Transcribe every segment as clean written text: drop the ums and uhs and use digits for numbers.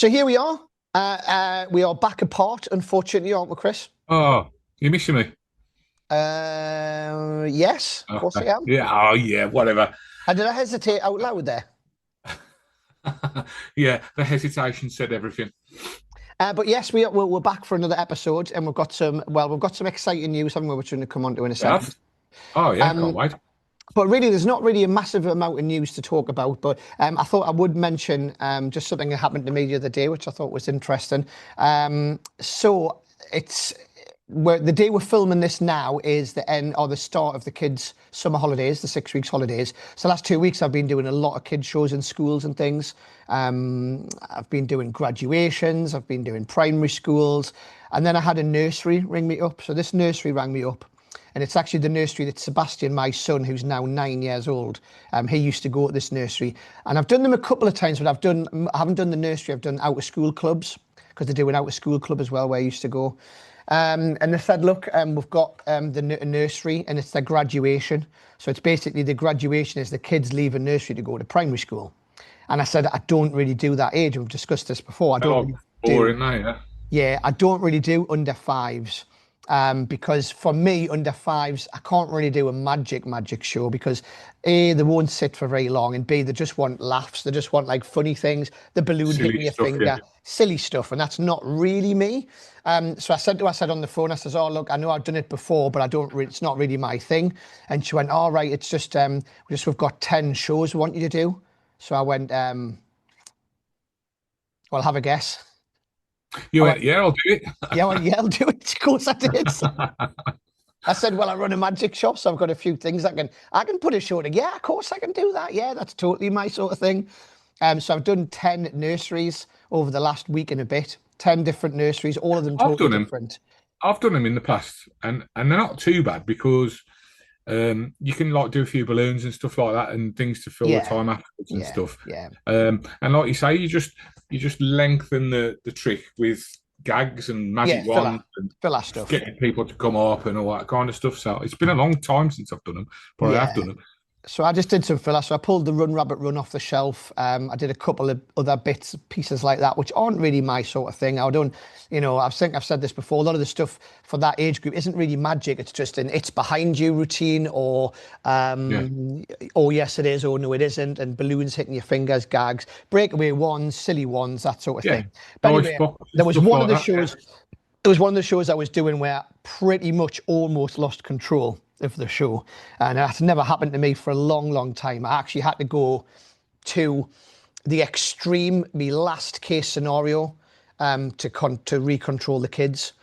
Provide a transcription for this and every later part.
So here we are. We are back apart, unfortunately, aren't we, Chris? Oh, you're missing me. Yes, of course I Okay. am. Yeah. Oh, yeah. Whatever. Did I hesitate out loud there? Yeah. The hesitation said everything. But yes, we're back for another episode, and we've got some exciting news, haven't we, which we're going to come on to in a second. Have. Oh, yeah. Can't Um, wait. but really, there's not really a massive amount of news to talk about. But I thought I would mention just something that happened to me the other day, which I thought was interesting. So it's the day we're filming this now is the end or the start of the kids' summer holidays, the 6 weeks holidays. So the last 2 weeks I've been doing a lot of kids shows in schools and things. I've been doing graduations, I've been doing primary schools, and then I had a nursery ring me up. So this nursery rang me up. And it's actually the nursery that Sebastian, my son, who's now 9 years old, he used to go at this nursery. And I've done them a couple of times, but I haven't done the nursery. I've done out of school clubs because they do an out of school club as well where I used to go. And they said, look, we've got the nursery and it's their graduation. So it's basically the graduation is the kids leave a nursery to go to primary school. And I said, I don't really do that age. We've discussed this before. I don't Oh, really do. boring now, yeah. Yeah, I don't really do under fives. Because for me, under fives, I can't really do a magic show because A, they won't sit for very long, and B, they just want laughs. They just want like funny things, the balloon hitting Silly your stuff, yeah. finger, silly stuff, and that's not really me. So I said on the phone, I says, "Oh, look, I know I've done it before, but I don't. It's not really my thing." And she went, "All right, it's just we've got 10 shows we want you to do." So I went, "Well, have a guess." You I went, went, yeah, I'll do it. "Yeah, well, yeah, I'll do it." Of course, I did. I said, well, I run a magic shop, so I've got a few things I can put a show together. Yeah, of course I can do that. Yeah, that's totally my sort of thing. So I've done 10 nurseries over the last week and a bit, 10 different nurseries, all of them I've totally done them. different. I've done them in the past, and they're not too bad because you can like do a few balloons and stuff like that, and things to fill the Yeah, time afterwards and yeah, stuff. yeah, And like you say, you just lengthen the trick with gags and yeah, magic wands and filler stuff. getting people to come up and all that kind of stuff. So it's been a long time since I've done them, but I have Yeah. done them. So I just did some filler. So I pulled the Run Rabbit Run off the shelf. I did a couple of other bits, pieces like that, which aren't really my sort of thing. I don't, I think I've said this before. A lot of the stuff for that age group isn't really magic. It's just an it's behind you routine, Yeah, oh yes it is, oh no it isn't, and balloons hitting your fingers, gags, breakaway ones, silly ones, that sort of yeah, thing. But dice anyway, boxes, there was stuff one of like the that. Yeah. shows. It was one of the shows I was doing where I pretty much almost lost control of the show. And that's never happened to me for a long, long time. I actually had to go to the extreme, the last case scenario, to recontrol the kids.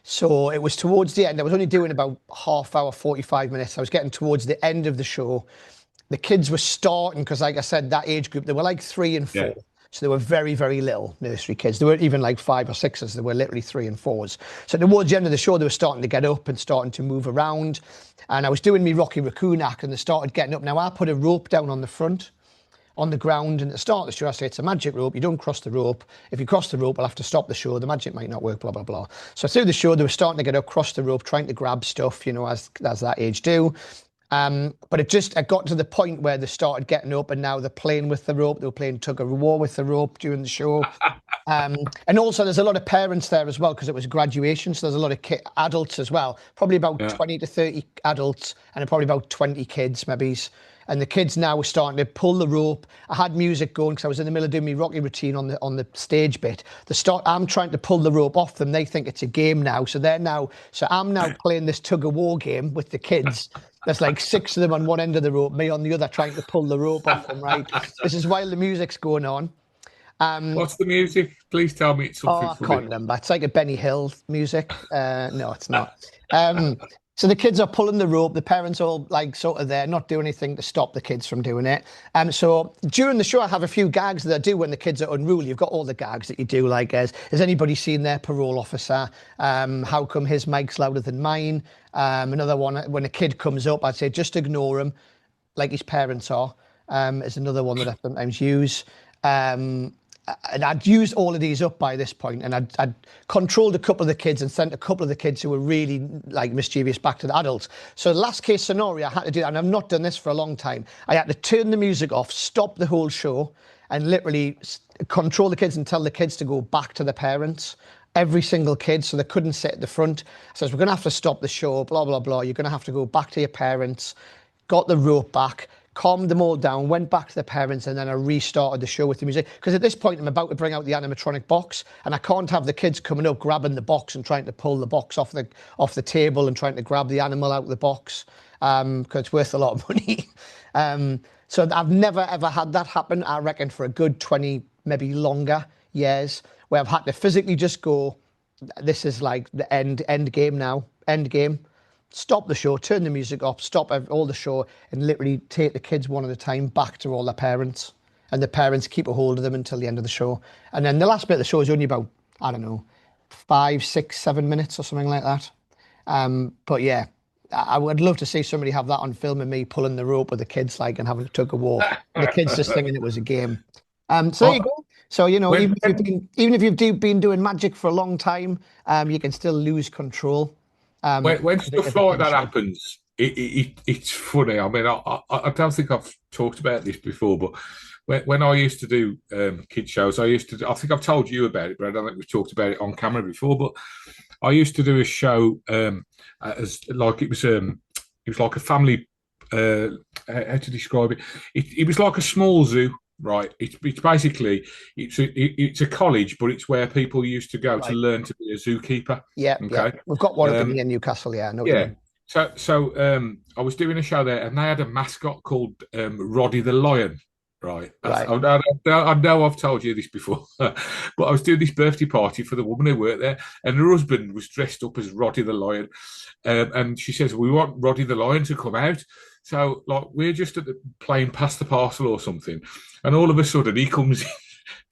So it was towards the end. I was only doing about half hour, 45 minutes. I was getting towards the end of the show. The kids were starting because, like I said, that age group, they were like 3 and 4. Yeah. So they were very, very little nursery kids. They weren't even like 5 or 6s. They were literally 3 and 4s. So towards the end of the show, they were starting to get up and starting to move around. And I was doing me Rocky Raccoon act and they started getting up. Now I put a rope down on the front, on the ground. And at the start of the show, I say it's a magic rope. You don't cross the rope. If you cross the rope, I'll have to stop the show. The magic might not work, blah, blah, blah. So through the show, they were starting to get up, cross the rope, trying to grab stuff, as that age do. But it got to the point where they started getting up and now they're playing with the rope. They were playing tug of war with the rope during the show. And also there's a lot of parents there as well because it was graduation. So there's a lot of adults as well, probably about Yeah. 20 to 30 adults and probably about 20 kids maybe. And the kids now were starting to pull the rope. I had music going because I was in the middle of doing my Rocky routine on the stage bit. I'm trying to pull the rope off them. They think it's a game now. So I'm now playing this tug of war game with the kids. There's like 6 of them on one end of the rope, me on the other trying to pull the rope off them, right? This is while the music's going on. What's the music? Please tell me it's Oh, something I can't funny. remember. It's like a Benny Hill music. No, it's not. So the kids are pulling the rope. The parents are all like sort of there, not doing anything to stop the kids from doing it. So during the show, I have a few gags that I do when the kids are unruly. You've got all the gags that you do, like has anybody seen their parole officer? How come his mic's louder than mine? Another one, when a kid comes up, I'd say just ignore him, like his parents are. Is another one that I sometimes use. And I'd used all of these up by this point, and I'd controlled a couple of the kids and sent a couple of the kids who were really like mischievous back to the adults. So last case scenario, I had to do that, and I've not done this for a long time. I had to turn the music off, stop the whole show, and literally control the kids and tell the kids to go back to the parents. Every single kid, so they couldn't sit at the front. Says, we're going to have to stop the show, blah, blah, blah. You're going to have to go back to your parents. Got the rope back, calmed them all down, went back to the parents, and then I restarted the show with the music. Because at this point, I'm about to bring out the animatronic box, and I can't have the kids coming up, grabbing the box and trying to pull the box off the table and trying to grab the animal out of the box, because it's worth a lot of money. So I've never, ever had that happen, I reckon, for a good 20, maybe longer years, where I've had to physically just go, this is like the end game now, end game. Stop the show, turn the music off, stop all the show, and literally take the kids one at a time back to all their parents. And the parents keep a hold of them until the end of the show. And then the last bit of the show is only about, I don't know, 5, 6, 7 minutes or something like that. But yeah, I would love to see somebody have that on film and me pulling the rope with the kids, like, and having to take a walk. And the kids just thinking it was a game. So there you go. So, you know, even if you've been doing magic for a long time, you can still lose control. When stuff like that happens, it's funny. I mean, I don't think I've talked about this before, but when I used to do kid shows, I think I've told you about it, but I don't think we've talked about it on camera before. But I used to do a show as like it was like a family. How to describe it? It was like a small zoo. Right, it's basically it's a college, but it's where people used to go to learn to be a zookeeper. Yeah, okay. Yeah. We've got one up in Newcastle. Yeah, I know. Yeah. So I was doing a show there, and they had a mascot called Roddy the Lion. Right. I know I've told you this before, but I was doing this birthday party for the woman who worked there, and her husband was dressed up as Roddy the Lion, and she says, "We want Roddy the Lion to come out." So, like, we're just playing past the parcel or something, and all of a sudden he comes in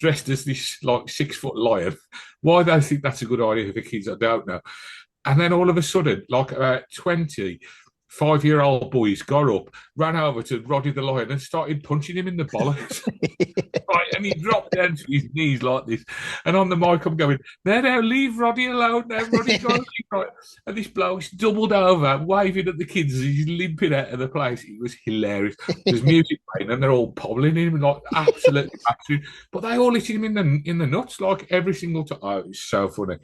dressed as this like 6-foot lion. Why they think that's a good idea for kids, I don't know. And then all of a sudden, like about 20 5-year-old boys got up, ran over to Roddy the Lion and started punching him in the bollocks. Right, and he dropped down to his knees like this. And on the mic, I'm going, now, leave Roddy alone. Now, Roddy, right. And this bloke's doubled over, waving at the kids as he's limping out of the place. It was hilarious. There's music playing, and they're all pobbling him, like absolutely absolute. But they all hit him in the nuts, like every single time. Oh, it was so funny.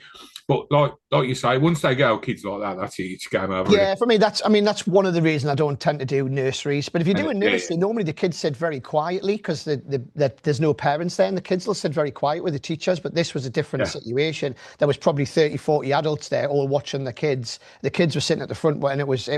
But like you say, once they go kids like that, that's it. It's game over. Yeah, for me, that's one of the reasons I don't tend to do nurseries. But if you do a nursery, normally the kids sit very quietly because there's no parents there, and the kids will sit very quiet with the teachers. But this was a different situation. There was probably 30, 40 adults there all watching the kids. The kids were sitting at the front, and it was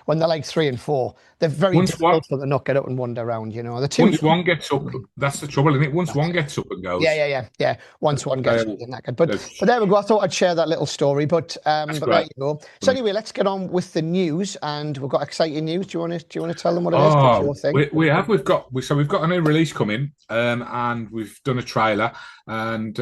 when they're like 3 and 4, they're very difficult for them to not get up and wander around. You know, once one gets up, that's the trouble, isn't it? Once one gets up and goes. Yeah. Once one gets up, knackered. But there we go. I thought I'd share that little story. But there you go. So anyway, let's get on with the news, and we've got exciting news. Do you want to tell them what it is? We've got a new release coming, and we've done a trailer. And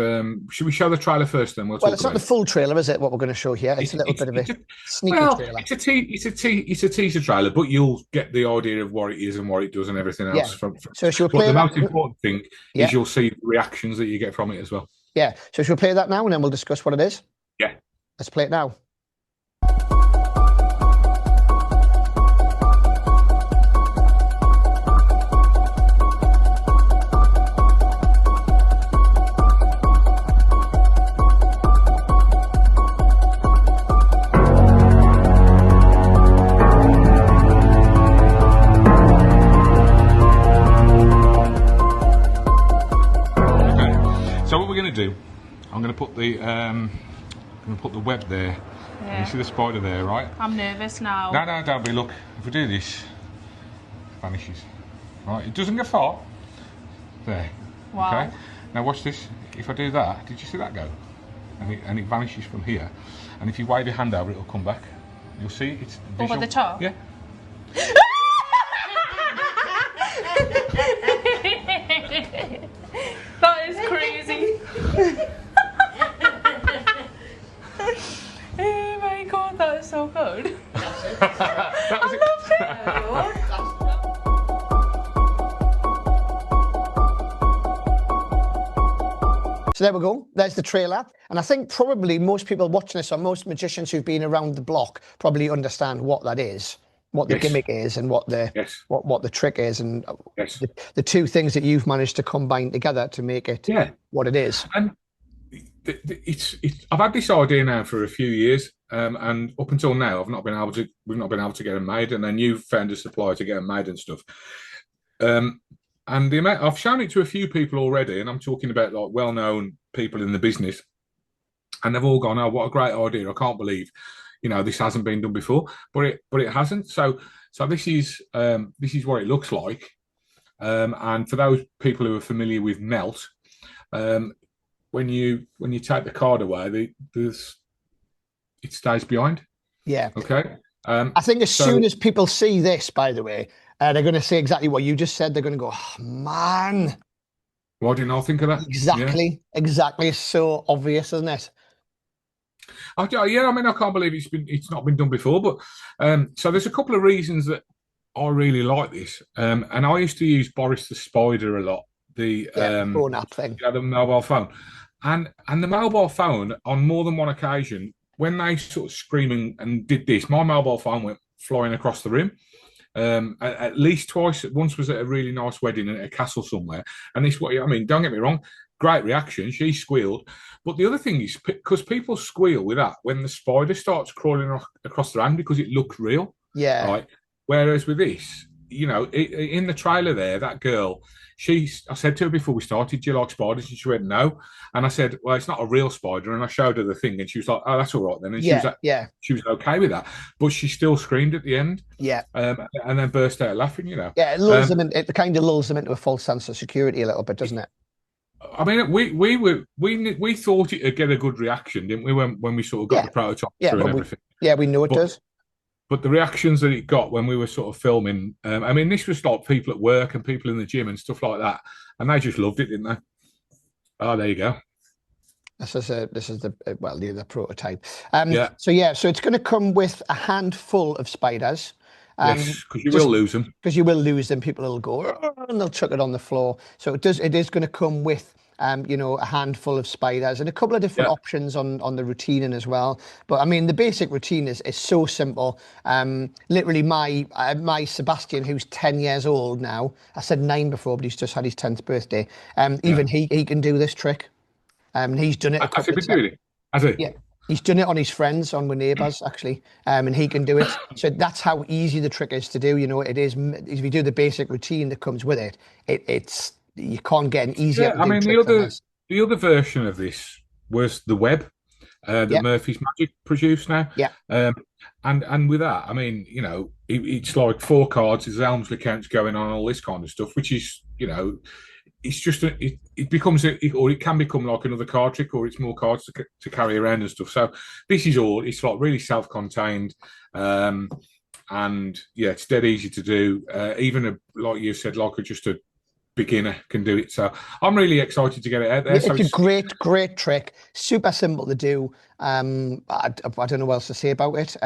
should we show the trailer first? Then well, it's not the full trailer, is it? What we're going to show here? It's a little bit of a sneaky trailer. It's a teaser trailer, but you'll get the idea of what it is and what it does and everything else. So should we play the most important thing is you'll see the reactions that you get from it as well. Yeah. So should we play that now, and then we'll discuss what it is? Yeah. Let's play it now. I'm going to put the web there. Yeah. You see the spider there, right? I'm nervous now. No, don't be. Look, if we do this, it vanishes. Right, it doesn't get far. There. Wow. Okay. Now watch this. If I do that, did you see that go? And it vanishes from here. And if you wave your hand over, it'll come back. You'll see it's visual. Over the top. Yeah. That is crazy. Oh my god, that is so good. That was So there we go. There's the trailer. And I think probably most people watching this, or most magicians who've been around the block, probably understand what that is. what the gimmick is and what the what the trick is, and the two things that you've managed to combine together to make it what it is. And it's I've had this idea now for a few years, and up until now we've not been able to get them made, and then you've found a supplier to get them made and stuff. And the amount I've shown it to a few people already, and I'm talking about like well-known people in the business, and they've all gone, "Oh, what a great idea! I can't believe, this hasn't been done before." But it hasn't. So this is what it looks like. And for those people who are familiar with melt, when you take the card away, it stays behind. Yeah. Okay. I think as soon as people see this, by the way, they're going to say exactly what you just said. They're going to go, "Oh, man. Why didn't I think of that?" Exactly. It's so obvious, isn't it? Yeah, I mean, I can't believe it's not been done before. But so there's a couple of reasons that I really like this. And I used to use Boris the Spider a lot. The phone app thing. The mobile phone. And the mobile phone, on more than one occasion, when they sort of screaming and did this, my mobile phone went flying across the room. At least twice. Once was at a really nice wedding at a castle somewhere. And this, what I mean, don't get me wrong, great reaction. She squealed. But the other thing is, because people squeal with that when the spider starts crawling across their hand because it looks real. Yeah. Right. Whereas with this, in the trailer there, that girl, I said to her before we started, "Do you like spiders?" And she went, "No." And I said, "Well, it's not a real spider." And I showed her the thing, and she was like, "Oh, that's all right then." And she was okay with that, but she still screamed at the end. Yeah. And then burst out laughing. Yeah, it lulls them in, it kind of lulls them into a false sense of security a little bit, doesn't it? I mean, we thought it'd get a good reaction, didn't we? When we sort of got the prototype through and everything. We know it does. But the reactions that it got when we were sort of filming, I mean, this was like people at work and people in the gym and stuff like that, and they just loved it, didn't they? Oh, there you go. This is the prototype. So it's going to come with a handful of spiders. Yes, because you will lose them. Because you will lose them. People will go and they'll chuck it on the floor. So it is going to come with a handful of spiders and a couple of different options on the routing as well. But I mean, the basic routine is so simple. Literally, my Sebastian, who's 10 years old now, I said 9 before, but he's just had his 10th birthday. Even he can do this trick. He's done it a couple of times. Has he? Yeah. He's done it on his friends, on my neighbours, actually, and he can do it. So that's how easy the trick is to do. It is. If you do the basic routine that comes with it, it's you can't get an easier. Yeah, I mean, the other version of this was the web that Murphy's Magic produced now. Yeah. And with that, I mean, it's like 4 cards, there's Elmsley counts going on, all this kind of stuff, which is, it's just it becomes or it can become like another card trick, or it's more cards to carry around and stuff. So this is all, it's like really self-contained, and it's dead easy to do. Even like you said, like just a beginner can do it. So I'm really excited to get it out there. It's a great trick, super simple to do. I don't know what else to say about it.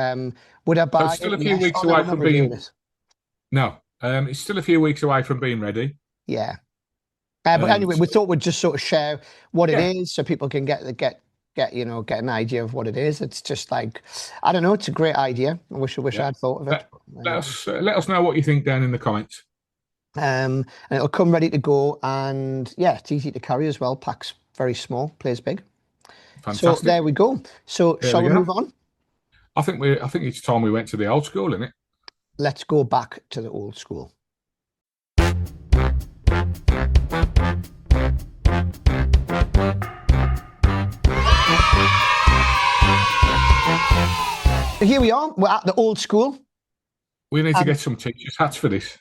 Would I buy? It's still a few weeks away from being. No, it's still a few weeks away from being ready. Yeah. But anyway, we thought we'd just sort of share what it is, so people can get an idea of what it is. It's just like, I don't know, it's a great idea. I wish I'd thought of it. Let us know what you think down in the comments. And it'll come ready to go, and it's easy to carry as well. Packs very small, plays big. Fantastic. So there we go. So shall we move on? I think it's time we went to the old school, isn't it? Let's go back to the old school. Here we are. We're at the old school. We need to get some teachers' hats for this.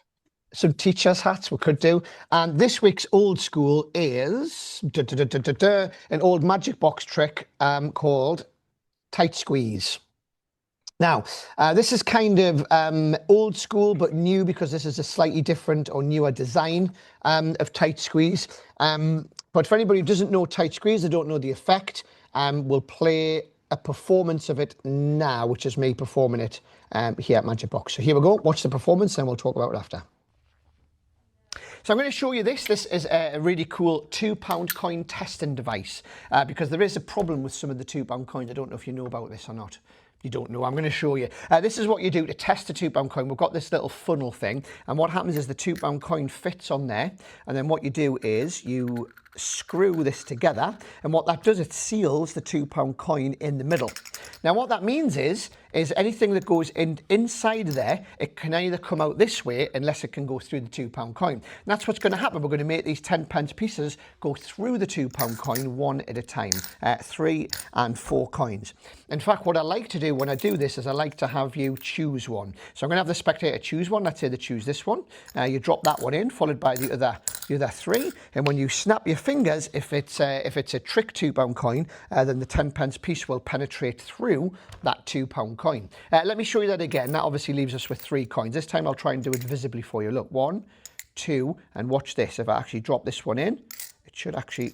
Some teachers' hats we could do. And this week's old school is an old Magicbox trick called Tight Squeeze. Now, this is kind of old school but new, because this is a slightly different or newer design of Tight Squeeze. But for anybody who doesn't know Tight Squeeze, they don't know the effect, we'll play a performance of it now, which is me performing it here at Magicbox. So here we go. Watch the performance and we'll talk about it after. So I'm going to show you this. This is a really cool £2 coin testing device, because there is a problem with some of the £2 coins. I don't know if you know about this or not. You don't know. I'm going to show you. This is what you do to test a £2 coin. We've got this little funnel thing, and what happens is the £2 coin fits on there, and then what you do is you screw this together, and what that does, it seals the £2 coin in the middle. Now what that means is anything that goes inside there, it can either come out this way unless it can go through the £2 coin. And that's what's going to happen. We're going to make these 10p pieces go through the £2 coin one at a time, 3 and 4 coins. In fact, what I like to do when I do this is I like to have you choose one. So I'm going to have the spectator choose one. Let's say they choose this one. You drop that one in, followed by the other 3, and when you snap your fingers, if it's a trick £2 coin, then the 10p piece will penetrate through that £2 coin. Let me show you that again. That obviously leaves us with 3 coins. This time I'll try and do it visibly for you. Look, 1, 2, and watch this. If I actually drop this one in, it should actually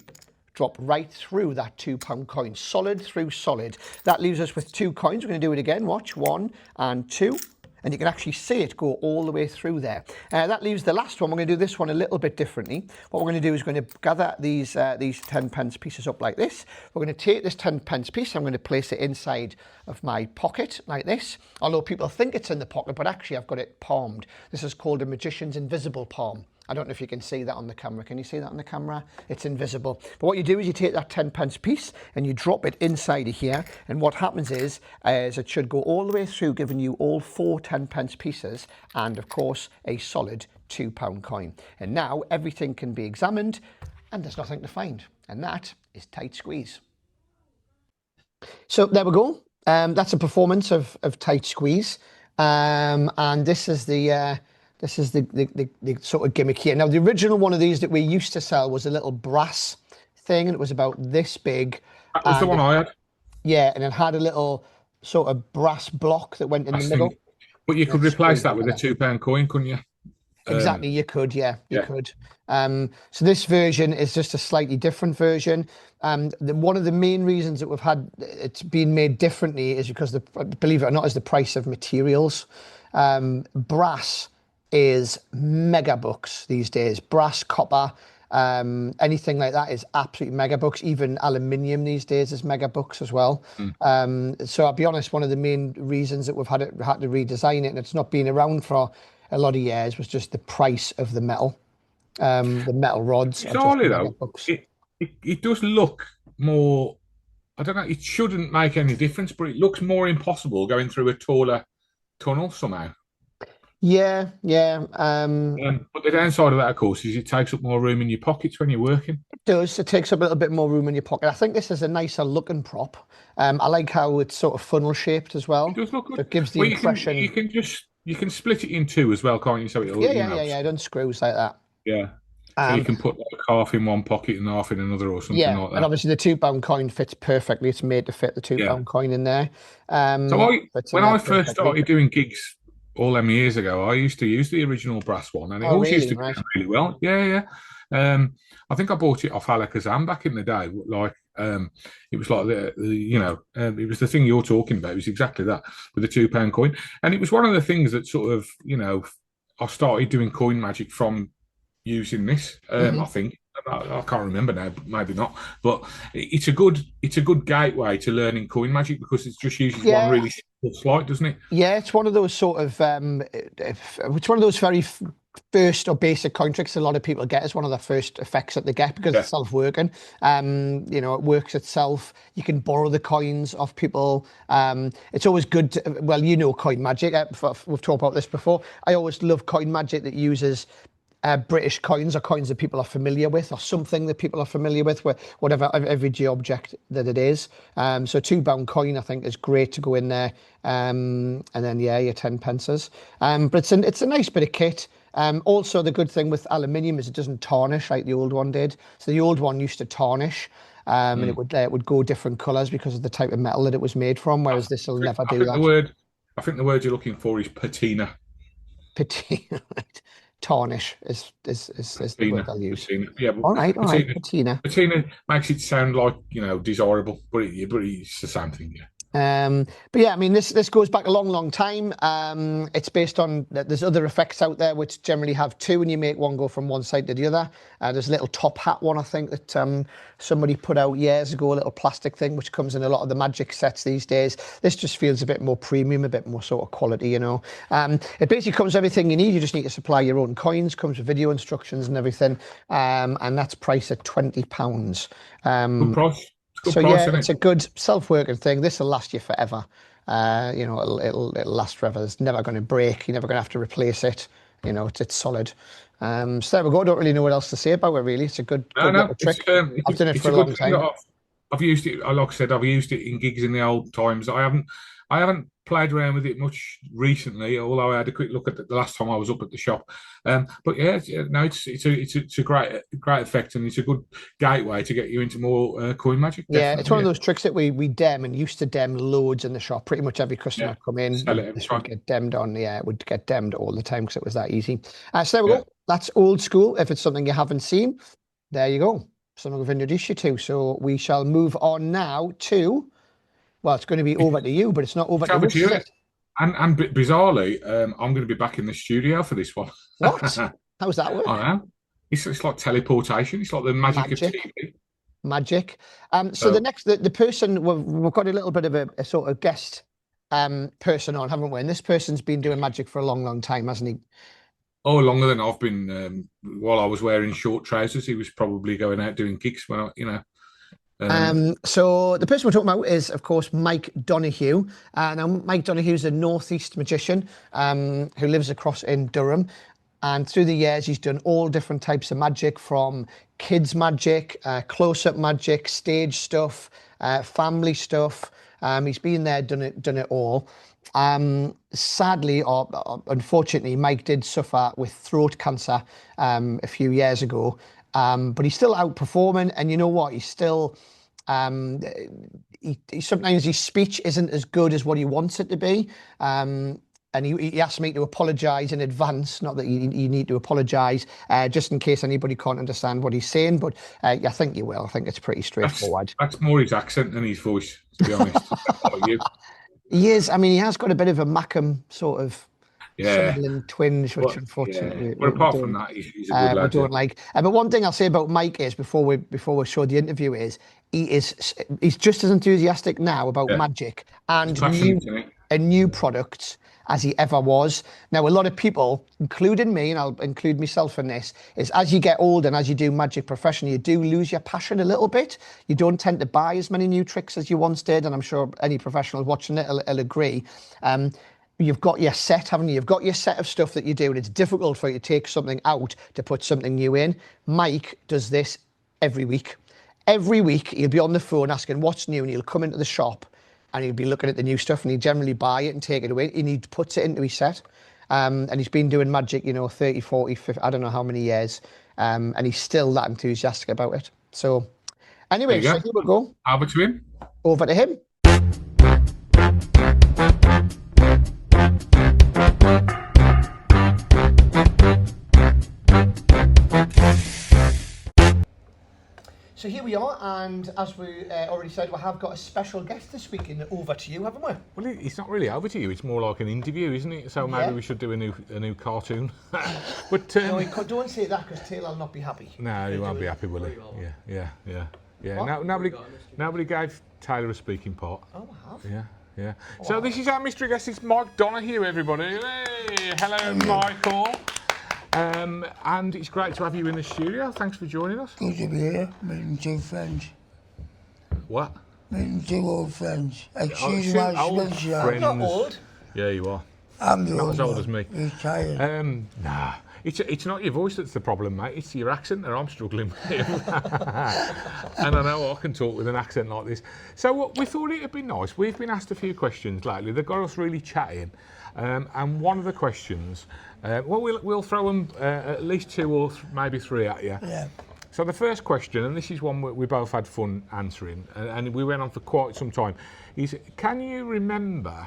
drop right through that £2 coin, solid through solid. That leaves us with 2 coins. We're going to do it again. Watch, 1 and 2. And you can actually see it go all the way through there. That leaves the last one. We're going to do this one a little bit differently. What we're going to do is we're going to gather these 10p pieces up like this. We're going to take this 10p piece. I'm going to place it inside of my pocket like this. Although people think it's in the pocket, but actually I've got it palmed. This is called a magician's invisible palm. I don't know if you can see that on the camera. Can you see that on the camera? It's invisible. But what you do is you take that 10p piece and you drop it inside of here. And what happens is it should go all the way through, giving you all 4 10p pieces and, of course, a solid £2 coin. And now everything can be examined and there's nothing to find. And that is Tight Squeeze. So there we go. That's a performance of Tight Squeeze. And this is the sort of gimmick here. Now, the original one of these that we used to sell was a little brass thing, and it was about this big. That was the one I had. Yeah, and it had a little sort of brass block that went in the middle. But you could replace that with a £2 coin, couldn't you? Exactly, you could, yeah, you could. So this version is just a slightly different version. One of the main reasons that we've had it's been made differently is because, believe it or not, is the price of materials. Brass is megabucks these days. Brass, copper, anything like that is absolutely megabucks. Even aluminium these days is megabucks as well. So I'll be honest, one of the main reasons that we've had to redesign it, and it's not been around for a lot of years, was just the price of the metal. The metal rods. Surely though, it does look more. I don't know. It shouldn't make any difference, but it looks more impossible going through a taller tunnel somehow. Yeah. But the downside of that, of course, is it takes up more room in your pockets when you're working. It does. It takes up a little bit more room in your pocket. I think this is a nicer looking prop. I like how it's sort of funnel shaped as well. It does look good. So it gives the impression. You can split it in 2 as well, can't you? So it'll, yeah. It unscrews like that. Yeah. So you can put like half in one pocket and half in another or something like that. And obviously the £2 coin fits perfectly. It's made to fit the £2 coin in there. So when I first started doing gigs all them years ago, I used to use the original brass one, and it always used to go really well. Yeah. I think I bought it off Alakazam back in the day. Like, it was like it was the thing you're talking about. It was exactly that with the £2 coin, and it was one of the things that sort of, I started doing coin magic from using this. I think I can't remember now, maybe not, but it's a good gateway to learning coin magic because it just uses one really simple slide, doesn't it? Yeah, it's one of those sort of it's one of those very first or basic coin tricks a lot of people get. As one of the first effects that they get because it's self-working. It works itself. You can borrow the coins off people. It's always good to, coin magic. We've talked about this before. I always love coin magic that uses British coins or coins that people are familiar with, or something that people are familiar with, whatever everyday object that it is. So £2 coin, I think, is great to go in there. And then your 10 pences. But it's a nice bit of kit. Also, the good thing with aluminium is it doesn't tarnish like the old one did. So the old one used to tarnish. And it would go different colours because of the type of metal that it was made from, whereas this will never do that. I think the word you're looking for is patina. Patina, right. Tarnish is the word I'll use. Patina. Yeah, all right, patina. Patina makes it sound like, desirable, but it's the same thing, yeah. But yeah, I mean, this goes back a long time. It's based on, there's other effects out there which generally have two, and you make one go from one side to the other. There's a little top hat one, I think, that somebody put out years ago, a little plastic thing, which comes in a lot of the Magic sets these days. This just feels a bit more premium, a bit more sort of quality, you know. It basically comes with everything you need. You just need to supply your own coins, comes with video instructions and everything. And that's priced at £20. Good price. Good so price, yeah, isn't it's it? a good self-working thing. This will last you forever. You know, it'll last forever. It's never going to break. You're never going to have to replace it. You know, it's solid. So there we go. I don't really know what else to say about it, really. It's a good little trick. I've done it for a long time. I've used it, like I said, I've used it in gigs in the old times. I haven't played around with it much recently, although I had a quick look at it the last time I was up at the shop. But yeah, no, it's a great effect, and it's a good gateway to get you into more coin magic. Yeah, it's one of those tricks that we dem and used to dem loads in the shop. Pretty much every customer come in, this would get demmed on. Yeah, it would get demmed all the time because it was that easy. So there we go. That's old school. If it's something you haven't seen, there you go. Something we've introduced you to. So we shall move on now to, well, it's going to be over to you, but it's not over to us, is it? And bizarrely, I'm going to be back in the studio for this one. What? How's that work? I know. It's like teleportation. It's like the magic of TV. Magic. So the person, we've got a little bit of a sort of guest person on, haven't we? And this person's been doing magic for a long time, hasn't he? Oh, longer than I've been. While I was wearing short trousers, he was probably going out doing gigs. Well, you know. So the person we're talking about is, of course, Mike Donoghue. Now, Mike Donoghue is a northeast magician who lives across in Durham. And through the years, he's done all different types of magic, from kids magic, close-up magic, stage stuff, family stuff. He's been there, done it all. Sadly, or unfortunately, Mike did suffer with throat cancer a few years ago. But he's still out performing, and you know what? He's still sometimes his speech isn't as good as what he wants it to be. And he asked me to apologise in advance, not that you need to apologise, just in case anybody can't understand what he's saying. But I think you will. I think it's pretty straightforward. That's more his accent than his voice, to be honest. He is. I mean, he has got a bit of a Mackham sort of Sunderland twinge, which unfortunately, but apart from that, he's a good lad. We don't like. But one thing I'll say about Mike is, before we show the interview, is he's just as enthusiastic now about magic and new products as he ever was. Now, a lot of people, including me, and I'll include myself in this, is as you get older and as you do magic professionally, you do lose your passion a little bit. You don't tend to buy as many new tricks as you once did, and I'm sure any professional watching it will agree. You've got your set, haven't you? You've got your set of stuff that you do, and it's difficult for you to take something out to put something new in. Mike does this every week. Every week, he'll be on the phone asking what's new, and he'll come into the shop and he'll be looking at the new stuff, and he'd generally buy it and take it away, and he puts it into his set. And he's been doing magic, 30, 40, 50, I don't know how many years, and he's still that enthusiastic about it. So anyway, so here we go. Over to him. Over to him. So here we are, and as we already said, we have got a special guest this week in Over to You, haven't we? Well, it's not really over to you. It's more like an interview, isn't it? So maybe we should do a new cartoon. But no, don't say that, because Taylor will not be happy. No, he won't be happy, will he? Yeah. No, nobody gave Taylor a speaking part. Oh, I have. Yeah. Wow. So this is our mystery guest. It's Mike Donoghue, everybody. Hey, hello, Michael. And it's great to have you in the studio. Thanks for joining us. Good to be here, meeting two friends. What? Meeting two old friends. Excuse my old friends. I'm not old. Yeah, you are. I'm the not as old as me. Retired. Nah, it's not your voice that's the problem, mate. It's your accent that I'm struggling with. And I know I can talk with an accent like this. So we thought it'd be nice. We've been asked a few questions lately. They've got us really chatting. And one of the questions, we'll throw them at least two or maybe three at you. Yeah. So the first question, and this is one we both had fun answering, and we went on for quite some time, is can you remember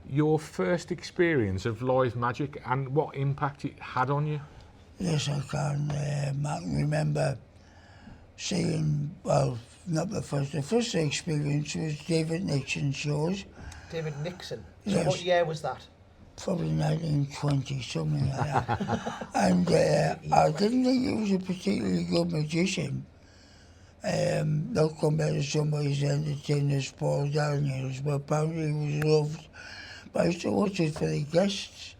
your first experience of live magic and what impact it had on you? Yes, I can. I can remember seeing, well, not the first. The first experience was David Nixon's shows. David Nixon. So Yes. what year was that? Probably 1920, something like that. And I didn't think he was a particularly good magician. Not compared to somebody's entertainers, Paul Daniels, but apparently he was loved. But I used to watch it for the guests.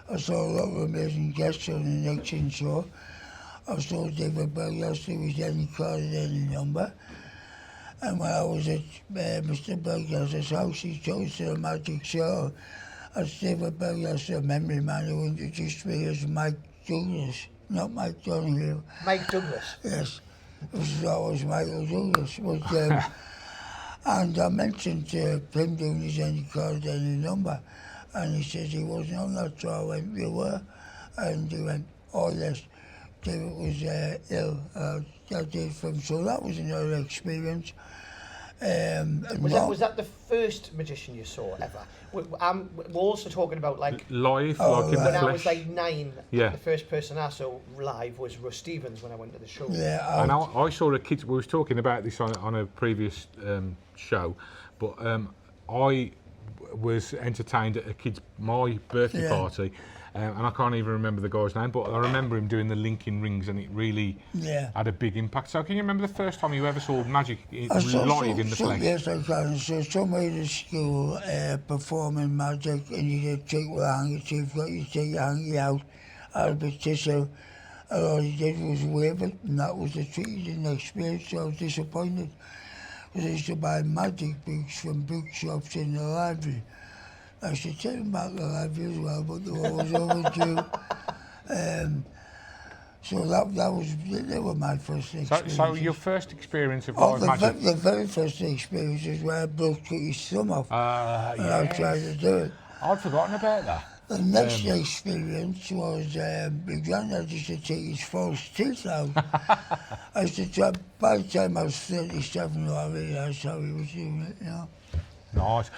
I saw a lot of amazing guests on the Nixon show. I saw David Berglas, who was any card at any number. And when I was at Mr. Berglas's house, he took us to the magic show. As David Berglas, a memory man who introduced me as Mike Douglas, not Mike Donahue. Mike Douglas. Yes, it was always Michael Douglas. But, and I mentioned to him doing his any card, any number, and he said he wasn't on that, so I went, you were? And he went, oh yes, David was ill. I did from, so that was another experience. Was that the first magician you saw ever? We're also talking about like live, like in the when flesh. I was like 9. Yeah. The first person I saw live was Russ Stevens when I went to the show. Yeah, And I saw a kid. We was talking about this on a previous show, but I was entertained at my birthday party. And I can't even remember the guy's name, but I remember him doing the linking rings, and it really had a big impact. So, can you remember the first time you ever saw magic live in the flesh? Yes, I can. So, somebody at school performing magic, and you did trick with a handkerchief, got you to take your hanky out of a tissue, and all he did was wave it, and that was the trick. He didn't experience, so I was disappointed. Because I used to buy magic books from bookshops in the library. I should take them back to the library as well, but they were always overdue. So they were my first experience. So your first experience of live magic? The very first experience is where I broke his thumb off. And I tried to do it. I'd forgotten about that. The next experience was my granddad used to take his false teeth out. I used to try, by the time I was 37, I realised how he was doing it, you know. Nice.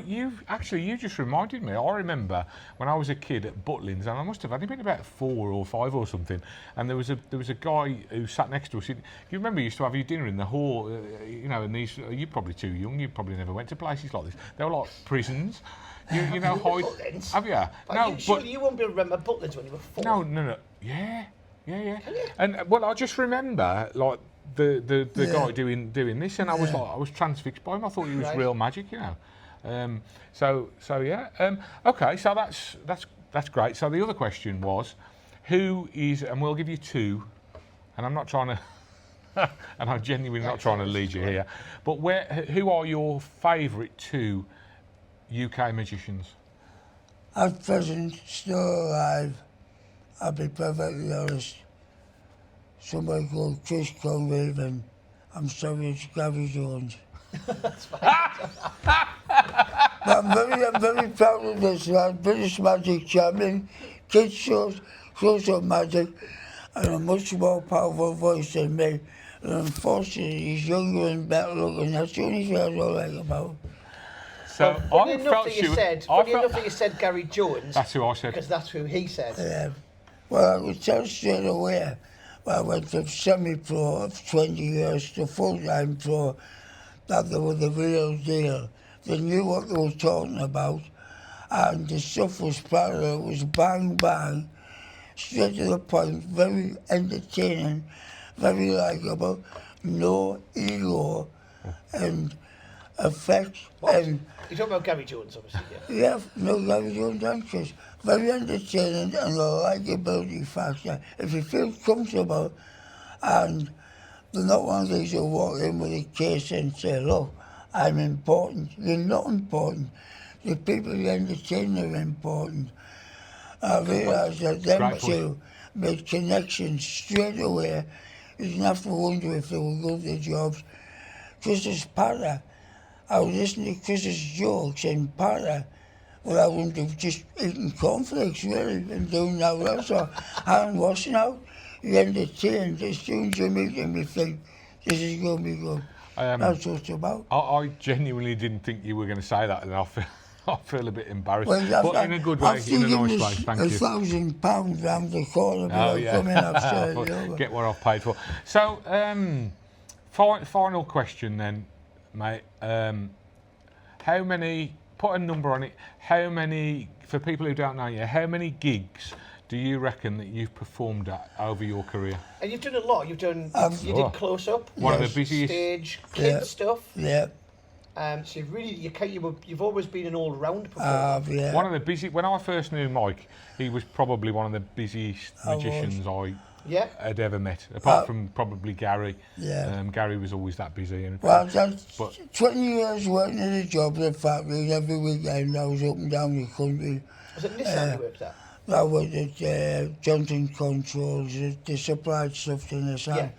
You just reminded me. I remember when I was a kid at Butlins, and I must have only been about 4 or 5 or something. And there was a guy who sat next to us. You remember you used to have your dinner in the hall, and these. You're probably too young. You probably never went to places like this. They were like prisons. You know, Butlins? Have you? No, surely you won't be remember Butlins when you were 4. No. Yeah. And well, I just remember like. The guy doing this, and I was transfixed by him. I thought he was real magic, you know. So yeah. Okay, so that's great. So the other question was, who is, and we'll give you 2, and I'm not trying to, and I'm genuinely not trying to lead you here, but who are your favourite 2 UK magicians? At present, still alive. I'll be perfectly honest. Somebody called Chris Congreve, and I'm sorry, it's Gary Jones. That's fine. But I'm very proud of this man, British Magic Champion, kids shows up magic, and a much more powerful voice than me. And unfortunately, he's younger and better looking. That's the only thing I don't like about him. So funny enough that you said Gary Jones. That's who I said. Because that's who he said. Well, I could tell straight away. I went from semi-pro of 20 years to full-time pro, that they were the real deal. They knew what they were talking about, and the stuff was parallel. It was bang, bang, straight to the point, very entertaining, very likeable, no ego, and effect. What? You're talking about Gary Jones, obviously, yeah? Yeah, no Gary Jones answers. Very entertaining and a likability factor. If you feel comfortable, and they're not one of these who walk in with a case and say, look, I'm important. You're not important. The people you entertain are important. I realised that them two made connections straight away. You didn't have to wonder if they were good at their jobs. Chris's patter, I was listening to Chris's jokes and patter. Well, I wouldn't have just eaten cornflakes, really, and doing that well. So, hand washing out, you entertain. As soon as you meet them, you think, this is going to be good. That's what it's about. I genuinely didn't think you were going to say that, and I feel a bit embarrassed. Well, but in a good way, in a nice way. Thank you. £1,000 round the corner before coming upstairs. Get what I've paid for. So, Final question then, mate. How many? Put a number on it. How many? For people who don't know you, how many gigs do you reckon that you've performed at over your career? And you've done a lot. You've done. You did close up. One of the busiest stage, kid stuff. Yeah. So you've always been an all-round performer. Yeah. One of the busy. When I first knew Mike, he was probably one of the busiest magicians I had ever met, apart from probably Gary. Yeah. Gary was always that busy. And, Well, I've done 20 years working at a job at a factory, and every weekend I was up and down the country. Was it Nissan you worked at? I worked at Johnson Controls, they supplied stuff to Nissan. Yeah.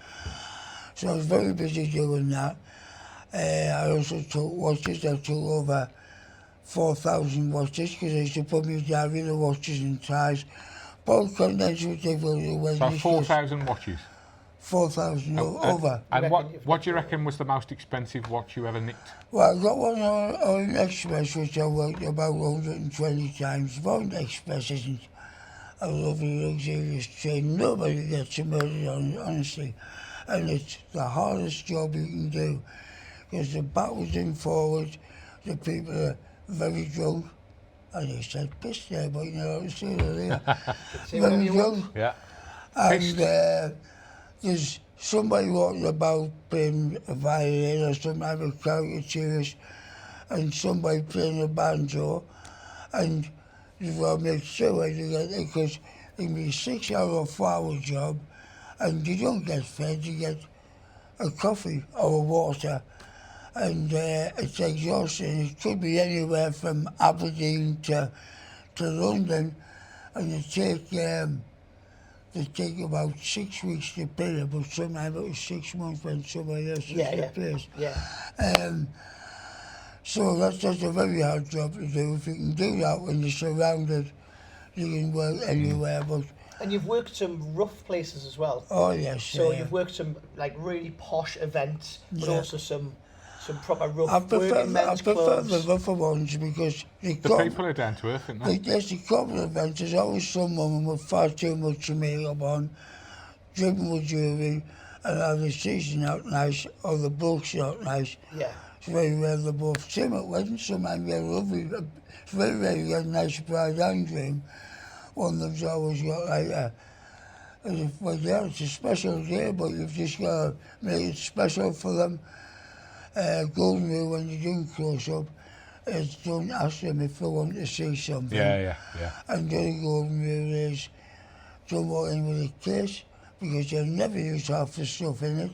So I was very busy doing that. I also took watches. I took over 4,000 watches because I used to put me down in the watches and ties. Both contents would take over. So 4,000 watches? 4,000 over. And what do you reckon was the most expensive watch you ever nicked? Well, I got one on Express, which I worked about 120 times. One Express isn't a lovely, luxurious train. Nobody gets murdered on it, honestly. And it's the hardest job you can do. Because the backwards and forwards, the people are very drunk. And they said piss there, but you know, it's still there. Very drunk. Yeah. And there's somebody walking about playing a violin or some other caricatures, and somebody playing a banjo, and you've got to make sure you get it, because it can be a 6 hour or 4 hour job, and you don't get fed, you get a coffee or a water. And it's exhausting. It could be anywhere from Aberdeen to London, and they take about 6 weeks to pay it, but sometimes it was 6 months when somebody else is the place. Yeah. So that's a very hard job to do. If you can do that when you're surrounded, you can work anywhere. But and you've worked some rough places as well. Oh yes. So you've worked some like really posh events, but also some proper rough I prefer clubs. the rougher ones because the people are down to earth, aren't they? There's a couple of events. There's always some woman with far too much makeup on, dripping with jewellery, and either the season out nice or the bloke's not nice. Yeah. It's very rare they're both. Same at weddings, sometimes they're lovely. It's very rare you get a nice bride and groom. One of them's always got like it's a special day, but you've just got to make it special for them. Golden rule when you're doing close-up is don't ask them if they want to see something. Yeah. And the other golden rule is don't walk in with a case because you'll never use half the stuff in it.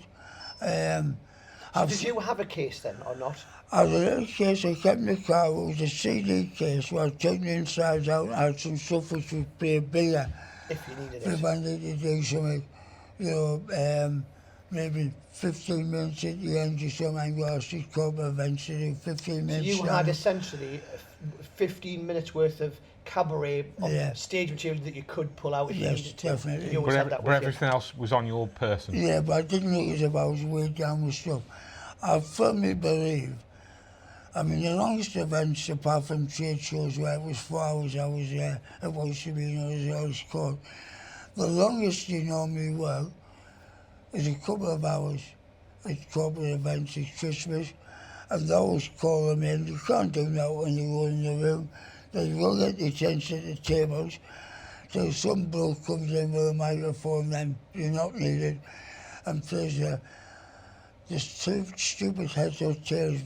So did you have a case then, or not? I had a little case I kept in the car. It was a CD case where I took the insides out and had some stuff which would be bigger. If you needed If it. I needed to do something, you know, maybe 15 minutes at the end or something. I got a couple of events to do 15 minutes. So you had essentially 15 minutes worth of cabaret stage material that you could pull out if you needed to. Definitely. You always had that But with you. everything else was on your person. Yeah, but I didn't look as if I was weighed down with stuff. I firmly believe, I mean, the longest events, apart from trade shows where it was 4 hours, I was there, it was to be, you know, as I was called. The longest you normally work is a couple of hours at corporate events at Christmas, and they always call them in. You can't do that when you go in the room. They go get the tents at the tables. So some bloke comes in with a microphone, then you're not needed, and plays this two stupid heads or tails,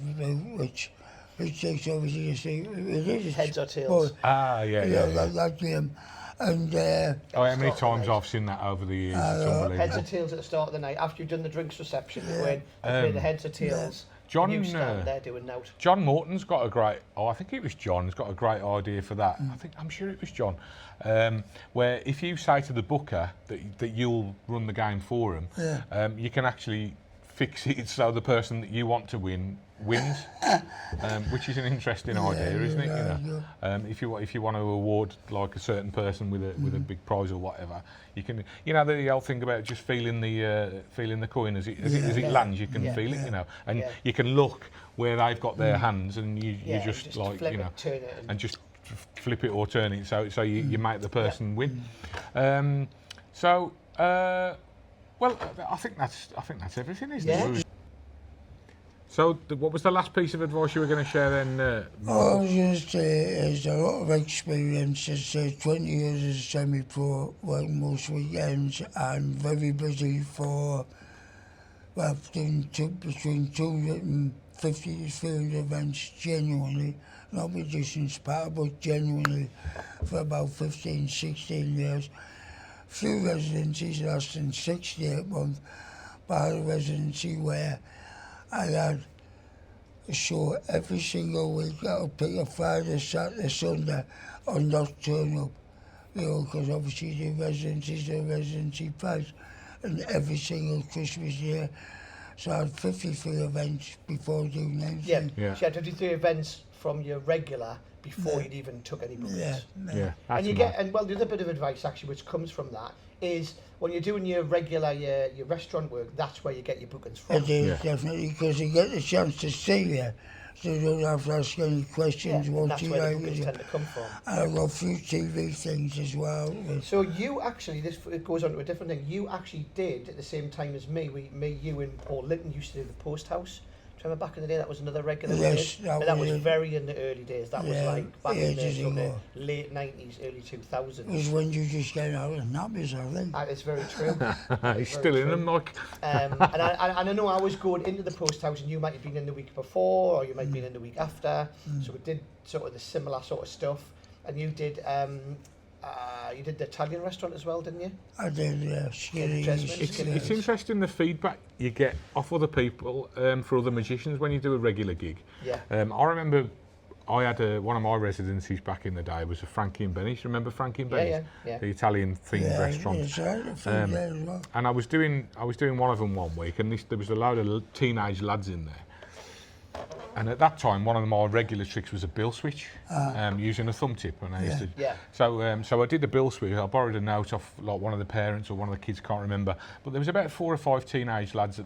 which takes over to the stage. It is Heads or tails. Yeah. That game. And how many times I've seen that over the years? It's unbelievable. Heads or tails at the start of the night. After you've done the drinks reception, you go in and play the heads or tails. John, you stand there doing nout. John Morton's got a great. I think it was John. Has got a great idea for that. I'm sure it was John. Where if you say to the booker that you'll run the game for him, you can actually fix it so the person that you want to win wins, which is an interesting idea, isn't it? You know, if you want to award like a certain person with a big prize or whatever, you can. You know the whole thing about just feeling the coin as it lands. You can feel it, you know, and you can look where they've got their hands, and you just like flip you know, it, turn it, and just flip it or turn it so you make the person win. Well, I think that's everything, isn't it? So, what was the last piece of advice you were going to share then? All I was going to say is a lot of experience. It's 20 years as a semi-pro, working most weekends, and very busy for, well, doing between 250 to 300 events genuinely, not magician's part, but genuinely for about 15, 16 years. Few residencies lasting 6 to 8 months, but I had a residency where I had a show every single week. I would pick a Friday, Saturday, Sunday, or not turn up. You know, because obviously the residencies are residency price, and every single Christmas year. So I had 53 events before doing anything. Yeah. So you had 53 events from your regular before you'd even took any bookings. Yeah. And you get, and well, the other bit of advice actually which comes from that is when you're doing your regular, your restaurant work, that's where you get your bookings from. It is, definitely, because you get the chance to see you, so you don't have to ask any questions. And that's where the bookings tend to come from. And I've got a few TV things as well. So you actually, it goes on to a different thing, you actually did at the same time as me, you and Paul Linton used to do the Post House. Do you remember back in the day that was another regular? Yes, that was very in the early days. That was like back in the sort of late 90s, early 2000s. It was when you just get out of nappies, I think. It's very true. He's still in them, Mike. And I know I was going into the Post House and you might have been in the week before or you might have been in the week after. So we did sort of the similar sort of stuff. And you did the Italian restaurant as well, didn't you? I did, yeah. It's interesting the feedback you get off other people for other magicians when you do a regular gig. Yeah. I remember I had one of my residencies back in the day was a Frankie and Benny's. Remember Frankie and Benny's? Yeah. The Italian themed restaurant. Well. And I was doing one of them one week, and there was a load of teenage lads in there. And at that time, one of my regular tricks was a bill switch, using a thumb tip. And I used to, so I did the bill switch. I borrowed a note off like one of the parents or one of the kids, can't remember. But there was about 4 or 5 teenage lads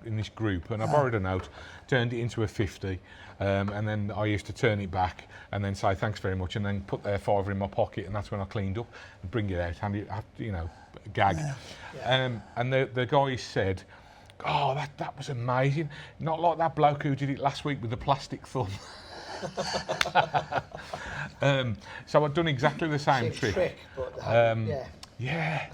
in this group, and I borrowed a note, turned it into a 50, and then I used to turn it back and then say thanks very much, and then put their $5 in my pocket, and that's when I cleaned up and bring it out, hand it, gag. And the guy said, "Oh, that was amazing. Not like that bloke who did it last week with the plastic thumb." So I'd done exactly the same trick. But Yeah.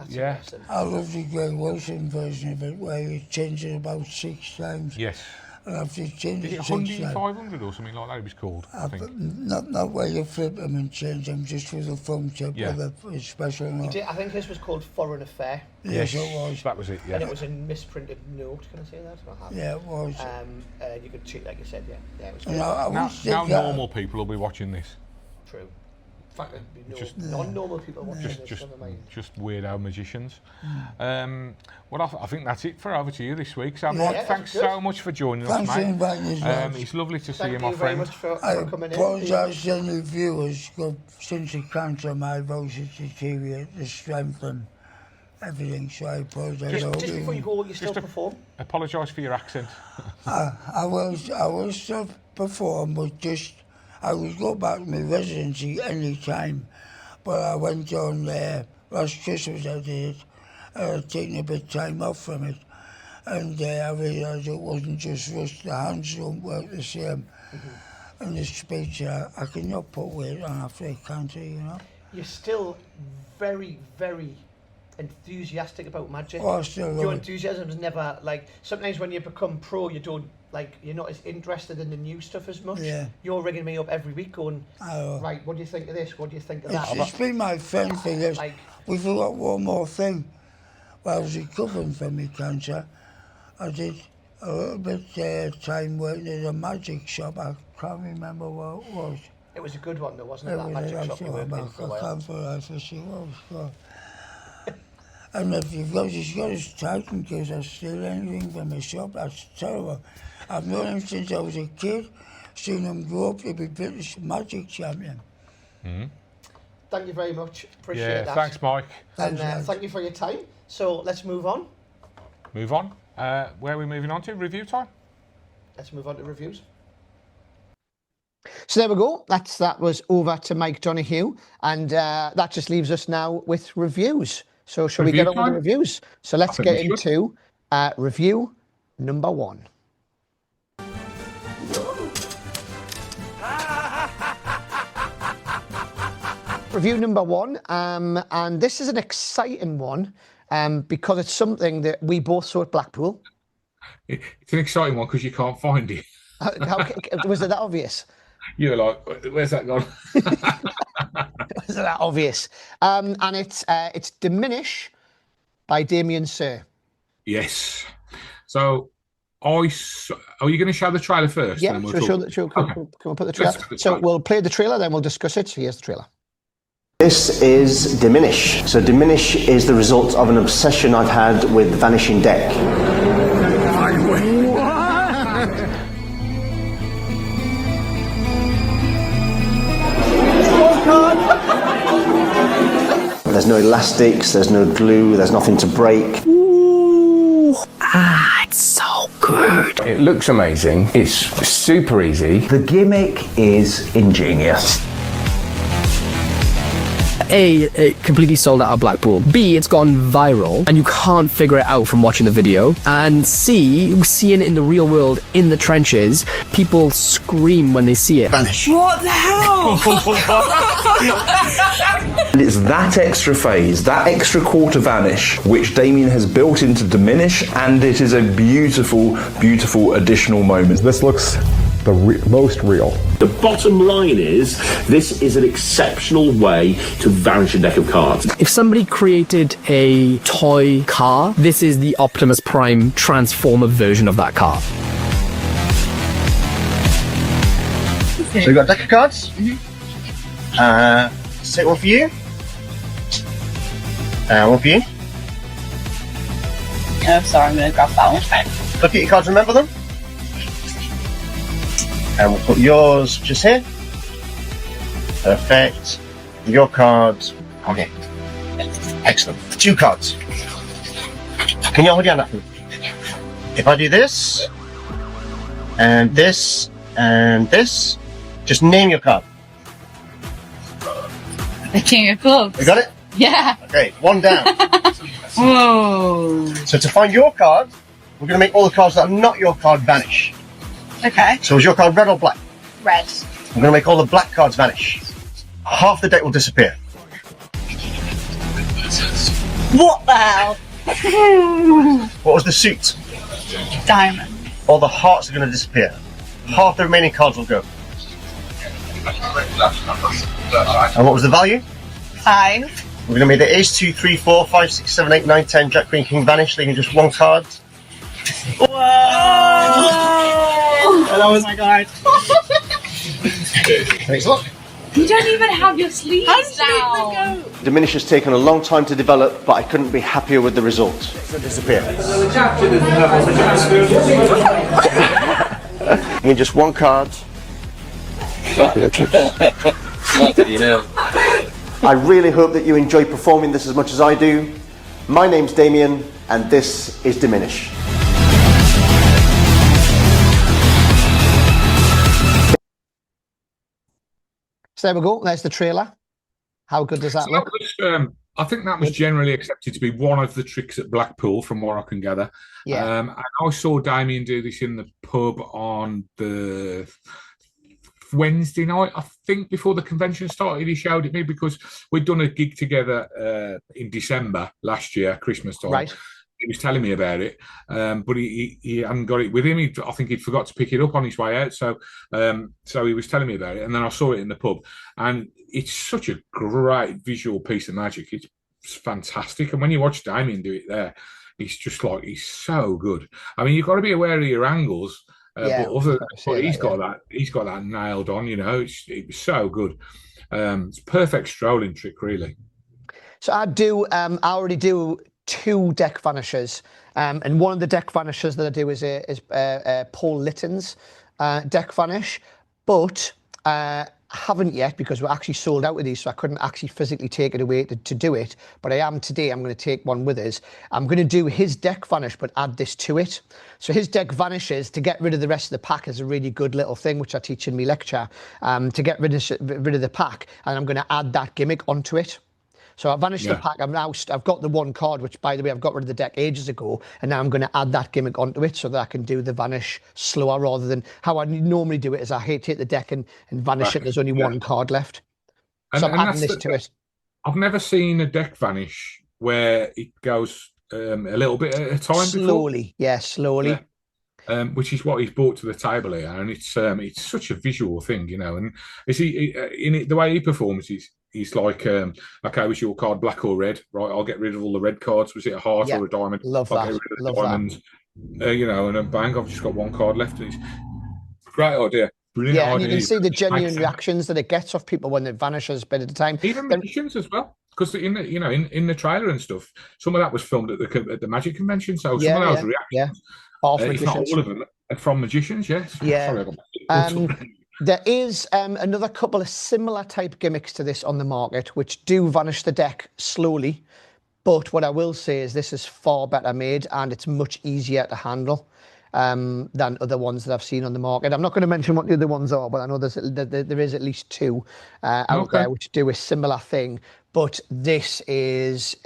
I love the Greg Wilson version of it where you change it about 6 times. Yes. And after you change Is it it 100, 500 or something like that it was called, I think. Not where you flip them and change them, just with a thumb tip with a special note. I think this was called Foreign Affair. Yes, it was. That was it, yeah. And it was a misprinted note, can I say that? Yeah, it was. You could cheat, like you said, yeah. It was good. Now normal people will be watching this. True. In fact, there'd be non-normal people watching this, never mind. Just weirdo magicians. Well, I think that's it for Over to You this week. So, Mike, thanks so much for joining us, mate. Thanks for inviting us. It's lovely to see you, Thank my you very friend. much for coming in. I apologise to any viewers, since the cancer, my voice is deteriorated, the strength and everything, so I apologise. Just before you go, you still perform? Apologise for your accent. I will still perform, but just I would go back to my residency any time, but I went on last Christmas I did taking a bit of time off from it, and I realised it wasn't just rushed, the hands don't work the same, and the speech, I cannot put weight on after a cancer, You're still very, very enthusiastic about magic. Oh, I still love Your it. enthusiasm is never, sometimes when you become pro, you don't, you're not as interested in the new stuff as much. Yeah. You're ringing me up every week going, right, what do you think of this? What do you think of that? It's been my friend for years. We forgot one more thing. While I was recovering from my cancer, I did a little bit time working at a magic shop. I can't remember what it was. It was a good one though, wasn't it? That magic shop you worked in for a while. I can't for what it was. And if you've got his tight in case I steal anything from the shop, that's terrible. I've known him since I was a kid, seen him grow up to be British magic champion. Thank you very much. Appreciate that. Thanks, Mike. And thank you for your time. So let's move on. Move on. Where are we moving on to? Review time? Let's move on to reviews. So there we go. That was over to Mike Donoghue, and that just leaves us now with reviews. So shall we get on with the reviews? So let's get into review number 1. Review number 1, and this is an exciting one because it's something that we both saw at Blackpool. It's an exciting one because you can't find it. Was it that obvious? You're like, where's that gone? Was it that obvious? And it's Diminish by Damien Sir. Yes. So are you going to show the trailer first? Yeah, sure. Can we put the trailer? So we'll play the trailer, then we'll discuss it. So here's the trailer. This is Diminish. So Diminish is the result of an obsession I've had with Vanishing Deck. There's no elastics, there's no glue, there's nothing to break. Ooh. It's so good. It looks amazing. It's super easy. The gimmick is ingenious. A, it completely sold out of Blackpool. B, it's gone viral and you can't figure it out from watching the video. And C, seeing it in the real world, in the trenches, people scream when they see it. Vanish. What the hell? And it's that extra phase, that extra quarter vanish, which Damien has built into Diminish, and it is a beautiful, beautiful additional moment. This looks the most real. The bottom line is, this is an exceptional way to vanish a deck of cards. If somebody created a toy car, this is the Optimus Prime Transformer version of that car. So we've got a deck of cards. Take one for you. One for you. Oh, sorry, I'm going to grab that one. Look at your cards, remember them? And we'll put yours just here. Perfect. Your cards. Okay. Excellent. 2 cards. Can you hold your hand up? If I do this, and this, and this, just name your card. The King of Clubs. You got it? Yeah. Okay, 1 down. Whoa. So to find your card, we're going to make all the cards that are not your card vanish. Okay. So is your card red or black? Red. I'm going to make all the black cards vanish. Half the deck will disappear. What the hell? What was the suit? Diamond. All the hearts are going to disappear. Half the remaining cards will go. And what was the value? 5. We're going to make the ace, 2, 3, 4, 5, 6, 7, 8, 9, 10, jack, queen, king vanish, leaving just 1 card. Whoa! Oh my god. Thanks a lot. You don't even have your sleeves down. Diminish has taken a long time to develop, but I couldn't be happier with the result. It'll disappear. You need just 1 card. I really hope that you enjoy performing this as much as I do. My name's Damien, and this is Diminish. So there we go. There's the trailer. How good does that look? I think that was generally accepted to be one of the tricks at Blackpool, from what I can gather. Yeah. And I saw Damien do this in the pub on the Wednesday night, I think, before the convention started. He showed it me because we'd done a gig together in December last year, Christmas time. Right. He was telling me about it, but he hadn't got it with him. I think he'd forgot to pick it up on his way out. So he was telling me about it, and then I saw it in the pub, and it's such a great visual piece of magic. It's fantastic, and when you watch Damien do it there, he's just like, he's so good. I mean, you've got to be aware of your angles, but he's got that nailed on. You know, it was so good. It's a perfect strolling trick, really. So I already do 2 deck vanishes, and one of the deck vanishes that I do is Paul Litton's deck vanish, but I haven't yet because we're actually sold out of these, so I couldn't actually physically take it away to do it, but I am today. I'm going to take one with us. I'm going to do his deck vanish but add this to it. So his deck vanishes to get rid of the rest of the pack is a really good little thing which I teach in my lecture, to get rid of the pack, and I'm going to add that gimmick onto it. So I vanished the pack. I've got the 1 card, which, by the way, I've got rid of the deck ages ago, and now I'm going to add that gimmick onto it so that I can do the vanish slower rather than how I normally do it. Is I take the deck and vanish it. There's only 1 card left. So I'm adding this that's to it. I've never seen a deck vanish where it goes a little bit at a time Slowly, slowly. Yeah. Which is what he's brought to the table here, and it's such a visual thing, you know. And is he in it, the way he performs? He's like, okay, was your card black or red? Right, I'll get rid of all the red cards. Was it a heart or a diamond? Love I'll that. Get rid of Love the diamonds. You know, and then bang, I've just got one card left. And it's great idea. Brilliant idea. And you can see the genuine reactions that it gets off people when it vanishes a bit at a time. Even magicians as well. Because in the trailer and stuff, some of that was filmed at the Magic Convention. So some of those reactions, it's not all of them, from magicians. Yes. Yeah. Sorry, there is another couple of similar type gimmicks to this on the market, which do vanish the deck slowly. But what I will say is this is far better made, and it's much easier to handle than other ones that I've seen on the market. I'm not going to mention what the other ones are, but I know there is at least two out there which do a similar thing. But this is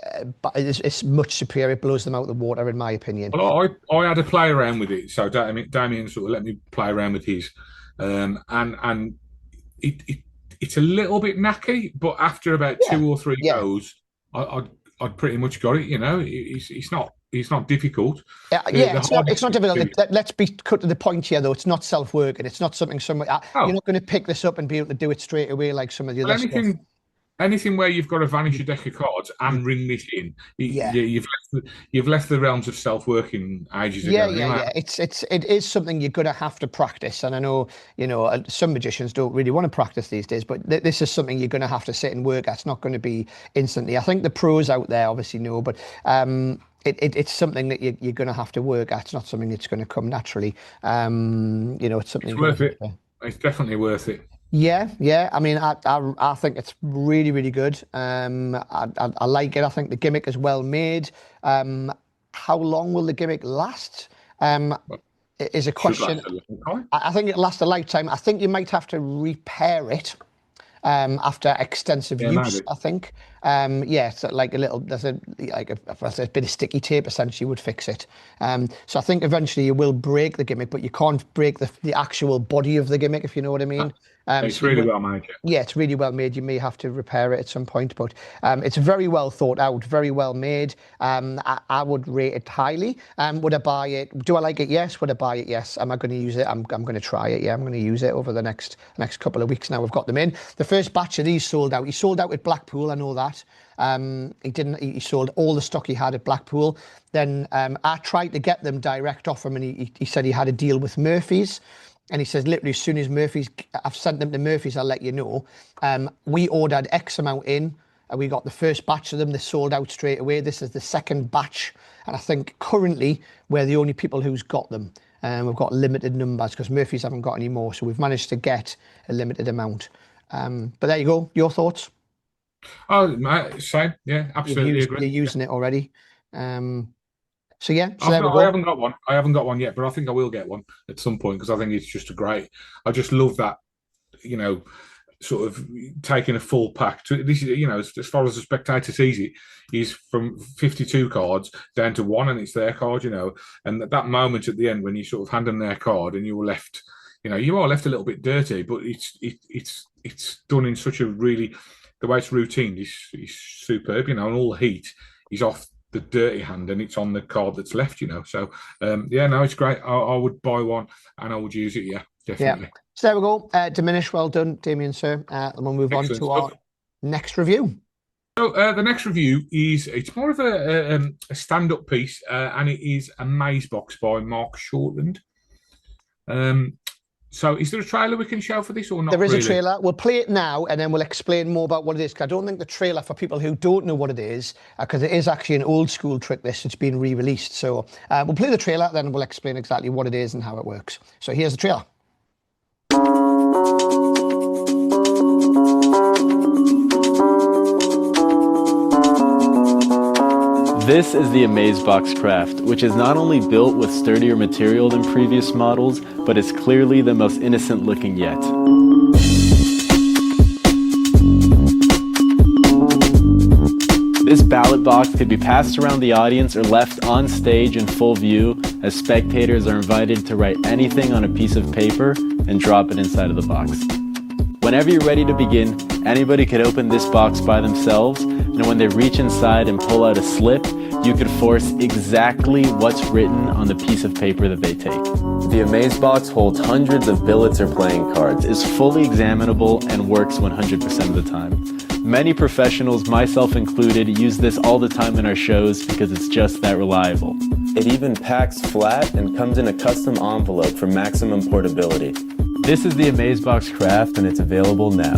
it's much superior. It blows them out of the water, in my opinion. Well, I had a play around with it, so Damien sort of let me play around with his, and it's a little bit knacky, but after about 2 or 3 goes, I'd pretty much got it. You know, it's not difficult. It's not difficult. Let's be cut to the point here, though. It's not self-working. It's not something you're not going to pick this up and be able to do it straight away like some of the other stuff. Anything where you've got to vanish a deck of cards and ring this in, you've left the realms of self-working ages ago. It is something you're going to have to practice, and I know some magicians don't really want to practice these days, but this is something you're going to have to sit and work at. It's not going to be instantly. I think the pros out there obviously know, but it's something that you're going to have to work at. It's not something that's going to come naturally. It's something it's worth it. It's definitely worth it. Yeah. I mean, I think it's really, really good. I like it. I think the gimmick is well made. How long will the gimmick last? Is a question. I think it lasts a lifetime. I think you might have to repair it after extensive use. Maybe. I think. So like there's a bit of sticky tape essentially would fix it. So I think eventually you will break the gimmick, but you can't break the actual body of the gimmick, if you know what I mean. It's really well made. Yeah, it's really well made. You may have to repair it at some point, but it's very well thought out, very well made. I would rate it highly. Would I buy it? Do I like it? Yes. Would I buy it? Yes. Am I going to use it? I'm going to try it. Yeah, I'm going to use it over the next couple of weeks. Now we've got them in. The first batch of these sold out. He sold out at Blackpool. I know that. He sold all the stock he had at Blackpool. Then I tried to get them direct off him, and he said he had a deal with Murphy's. And he says, literally, as soon as I've sent them to Murphy's, I'll let you know. We ordered X amount in, and we got the first batch of them. They sold out straight away. This is the second batch. And I think currently we're the only people who's got them. We've got limited numbers because Murphy's haven't got any more. So we've managed to get a limited amount. But there you go. Your thoughts? Oh, same. Yeah, absolutely agree. You're using it already. So there we go. I haven't got one yet, but I think I will get one at some point because I think it's just I just love that, sort of taking a full pack. This is, as far as the spectator sees it, is from 52 cards down to 1, and it's their card, and that moment at the end when you sort of hand them their card and you're left, you are left a little bit dirty, but it's done in such a really, the way it's routine is superb, and all the heat is off the dirty hand and it's on the card that's left, so it's great. I would buy one and I would use it. Definitely. So there we go. Diminish. Well done, Damien, sir. And we'll move on to our next review. So the next review it's more of a stand-up piece, and it is a Magicbox by Mark Shortland. So is there a trailer we can show for this or not? There is a trailer. We'll play it now and then we'll explain more about what it is. Cause I don't think the trailer, for people who don't know what it is, because it is actually an old school trick, it's been re-released. So we'll play the trailer, then we'll explain exactly what it is and how it works. So here's the trailer. This is the Magicbox Craft, which is not only built with sturdier material than previous models, but is clearly the most innocent looking yet. This ballot box could be passed around the audience or left on stage in full view, as spectators are invited to write anything on a piece of paper and drop it inside of the box. Whenever you're ready to begin, Anybody could open this box by themselves, and when they reach inside and pull out a slip, you could force exactly what's written on the piece of paper that they take. The Amazebox holds hundreds of billets or playing cards, is fully examinable, and works 100% of the time. Many professionals, myself included, use this all the time in our shows because it's just that reliable. It even packs flat and comes in a custom envelope for maximum portability. This is the Amazebox Craft, and it's available now.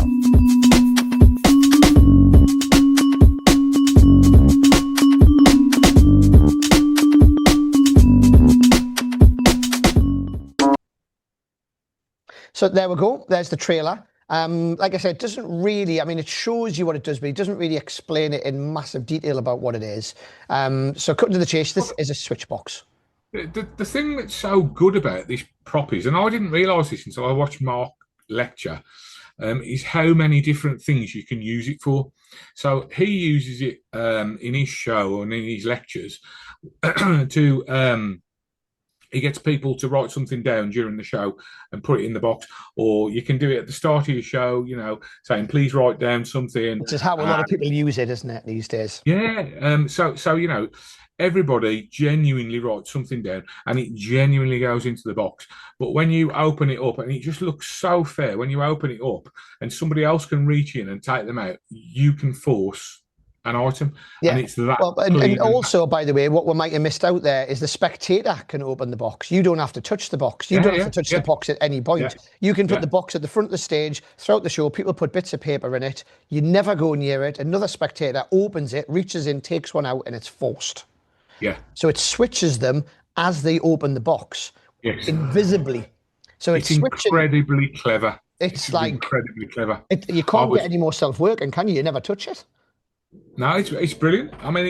So there we go. There's the trailer. Like I said, it doesn't really, I mean, it shows you what it does, but it doesn't really explain it in massive detail about what it is. So cutting to the chase, this is a switch box. The thing that's so good about this prop is, and I didn't realise this until I watched Mark lecture, is how many different things you can use it for. So he uses it in his show and in his lectures to... he gets people to write something down during the show and put it in the box, or you can do it at the start of your show, you know, saying, please write down something. Which is how a lot of people use it, isn't it, these days? Yeah. So you know, everybody genuinely writes something down and it genuinely goes into the box. But when you open it up, and it just looks so fair, when you open it up and somebody else can reach in and take them out, you can force an item. Yeah. And it's that. Well, and also, by the way, what we might have missed out there is the spectator can open the box. You don't have to touch the box. You don't have to touch the box at any point. You can put the box at the front of the stage, throughout the show, people put bits of paper in it. You never go near it. Another spectator opens it, reaches in, takes one out, and it's forced. Yeah. So it switches them as they open the box. Yes. Invisibly. So it's incredibly clever. It's like incredibly clever. You can't get any more self-working, can you? You never touch it. No, it's brilliant. I mean,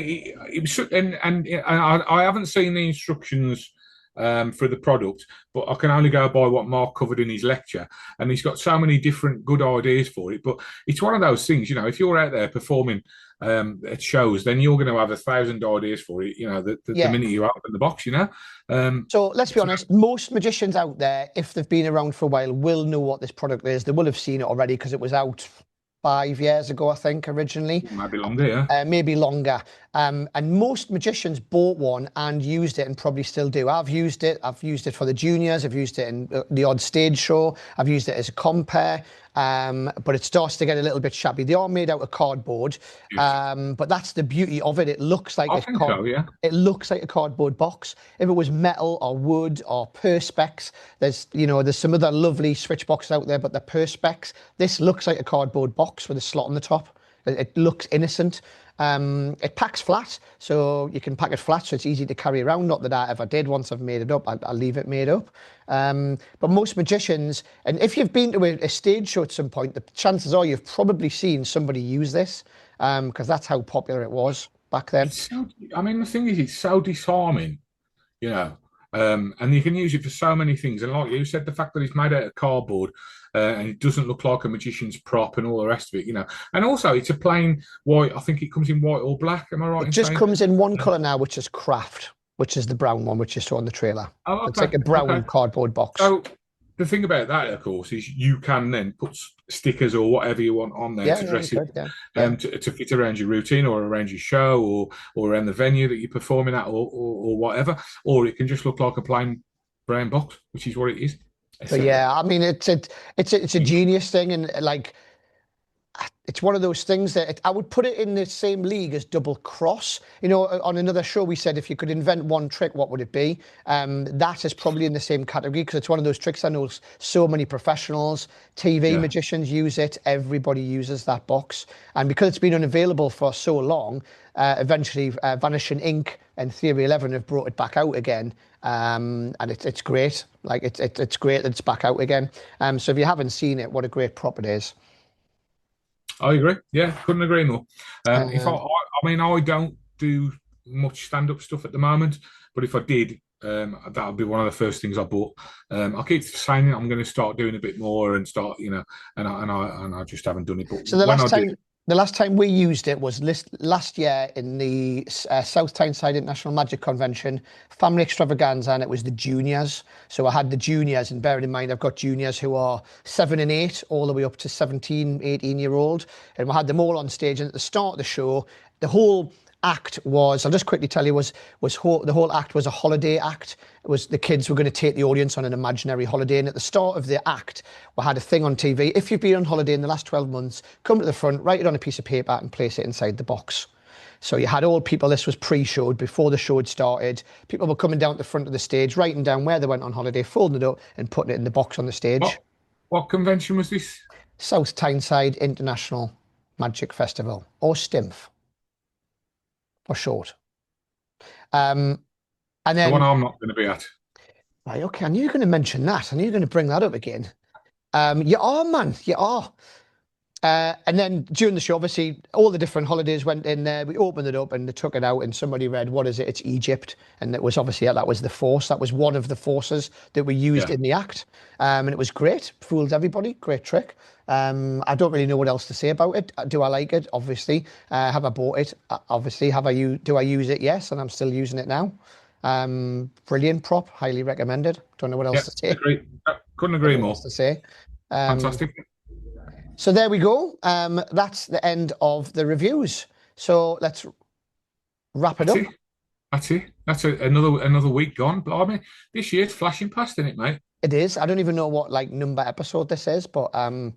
it was, and I haven't seen the instructions for the product, but I can only go by what Mark covered in his lecture, and he's got so many different good ideas for it. But it's one of those things, you know, if you're out there performing at shows, then you're going to have 1,000 ideas for it, you know, the minute you open the box, you know. So let's be honest, most magicians out there, if they've been around for a while, will know what this product is. They will have seen it already because it was out 5 years ago, I think, originally. Maybe longer, yeah. Maybe longer. And most magicians bought one and used it and probably still do. I've used it. I've used it for the juniors. I've used it in the odd stage show. I've used it as a compere. But it starts to get a little bit shabby. They are made out of cardboard, but that's the beauty of it. It looks like it looks like a cardboard box. If it was metal or wood or perspex, there's some other lovely switch boxes out there, but the perspex. This looks like a cardboard box with a slot on the top. It looks innocent. It packs flat, so you can pack it flat, so it's easy to carry around. Not that I ever did. Once I've made it up, I'll leave it made up. But most magicians, and if you've been to a stage show at some point, the chances are you've probably seen somebody use this, because that's how popular it was back then. I mean, the thing is, it's so disarming, you know, and you can use it for so many things. And like you said, the fact that it's made out of cardboard, and it doesn't look like a magician's prop and all the rest of it, you know. And also, it's a plain white. I think it comes in white or black. Am I right? It just comes in one colour now, which is craft, which is the brown one, which you saw on the trailer. Oh, okay. It's like a brown cardboard box. So the thing about that, of course, is you can then put stickers or whatever you want on there to dress it, to fit around your routine or around your show or around the venue that you're performing at or whatever. Or it can just look like a plain brown box, which is what it is. But yeah, I mean, it's a genius thing, and like, it's one of those things that I would put it in the same league as Double Cross. You know, on another show we said if you could invent one trick, what would it be? That is probably in the same category because it's one of those tricks I know so many professionals, TV magicians use it. Everybody uses that box, and because it's been unavailable for so long, eventually Vanishing Ink and Theory 11 have brought it back out again. And it's great. Like it's great that it's back out again. So if you haven't seen it, what a great prop it is. I agree. Yeah, couldn't agree more. If I mean, I don't do much stand-up stuff at the moment, but if I did, that would be one of the first things I bought. I keep saying I'm going to start doing a bit more and start, you know, and I just haven't done it. But so the last time. The last time we used it was last year in the South Tyneside International Magic Convention, Family Extravaganza, and it was the juniors. So I had the juniors, and bearing in mind I've got juniors who are 7 and 8, all the way up to 17, 18-year-old, and we had them all on stage. And at the start of the show, the whole act was, I'll just quickly tell you, the whole act was a holiday act. It was the kids were going to take the audience on an imaginary holiday, and at the start of the act we had a thing on TV: if you've been on holiday in the last 12 months, come to the front, write it on a piece of paper and place it inside the box. So you had all people, this was pre-showed, before the show had started, people were coming down to the front of the stage, writing down where they went on holiday, folding it up and putting it in the box on the stage. What convention was this? South Tyneside International Magic Festival, or STIMF for short. And then the one I'm not going to be at. Right, okay, I knew you were going to mention that. I knew you were going to bring that up again. You are, man, you are. And then during the show, obviously, all the different holidays went in there. We opened it up and they took it out, and somebody read, what is it? It's Egypt. And it was obviously, that was the force. That was one of the forces that we used in the act. And it was great. Fooled everybody. Great trick. I don't really know what else to say about it. Do I like it? Obviously. Have I bought it? Obviously. Do I use it? Yes. And I'm still using it now. Brilliant prop. Highly recommended. Don't know what else to say. Agree. Couldn't agree more. To say. Fantastic. So there we go. That's the end of the reviews. So let's wrap it up. That's it. That's another week gone. But I mean, this year's flashing past, isn't it, mate? It is. I don't even know what number episode this is, but and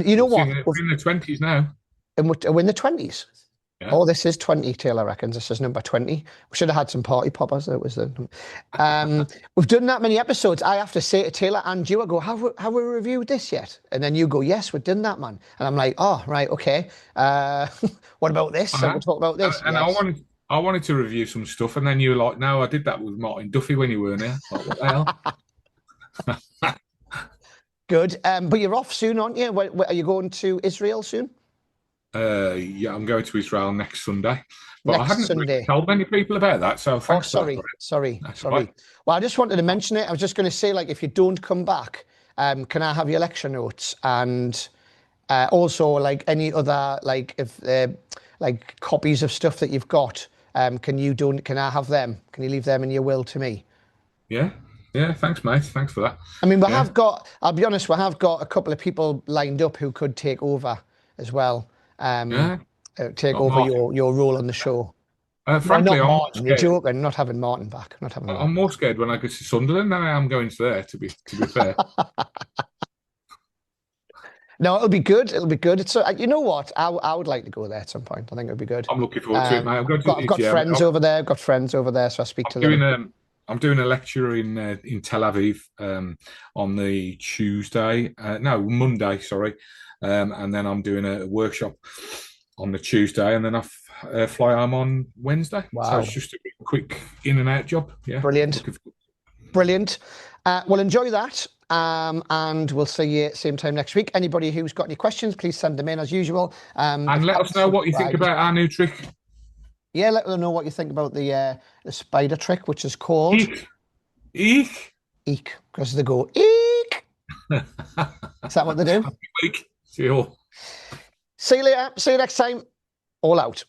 you know what? We're in the 20s now. And we're in the 20s. Yeah. Oh, this is 20, Taylor reckons. This is number 20. We should have had some party poppers. It was we've done that many episodes. I have to say to Taylor and you, I go, have we reviewed this yet? And then you go, yes, we've done that, man. And I'm like, oh, right, okay. What about this? So we'll talk about this. And yes. I wanted to review some stuff, and then you were like, no, I did that with Martin Duffy when you weren't here. Like, what the hell? Good. But you're off soon, aren't you? Are you going to Israel soon? Yeah, I'm going to Israel next Sunday. But next I haven't Sunday. told many people about that, so thanks. Sorry. Right. Well, I just wanted to mention it. I was just going to say, if you don't come back, can I have your lecture notes? And also, any other, if copies of stuff that you've got, can I have them? Can you leave them in your will to me? Yeah, thanks, mate. Thanks for that. I mean, I'll be honest, we have got a couple of people lined up who could take over as well. Take over your role on the show. Frankly, I'm Martin. You're joking. Not having Martin back. I'm more scared when I go to Sunderland than I am going to there. To be fair. No, it'll be good. It'll be good. It's you know what? I would like to go there at some point. I think it'll be good. I'm looking forward to it, mate. I've got friends over there. I've got friends over there, so I speak to them. I'm doing a lecture in Tel Aviv on the Monday, sorry. And then I'm doing a workshop on the Tuesday, and then I fly home on Wednesday. Wow. So it's just a quick in and out job. Yeah. Brilliant. Well, enjoy that. And we'll see you same time next week. Anybody who's got any questions, please send them in as usual. And let us know what you think about our new trick. Yeah, let us know what you think about the spider trick, which is called Eek. Eek, because they go eek. Is that what they do? Happy week. See you all. See you later. See you next time. All out.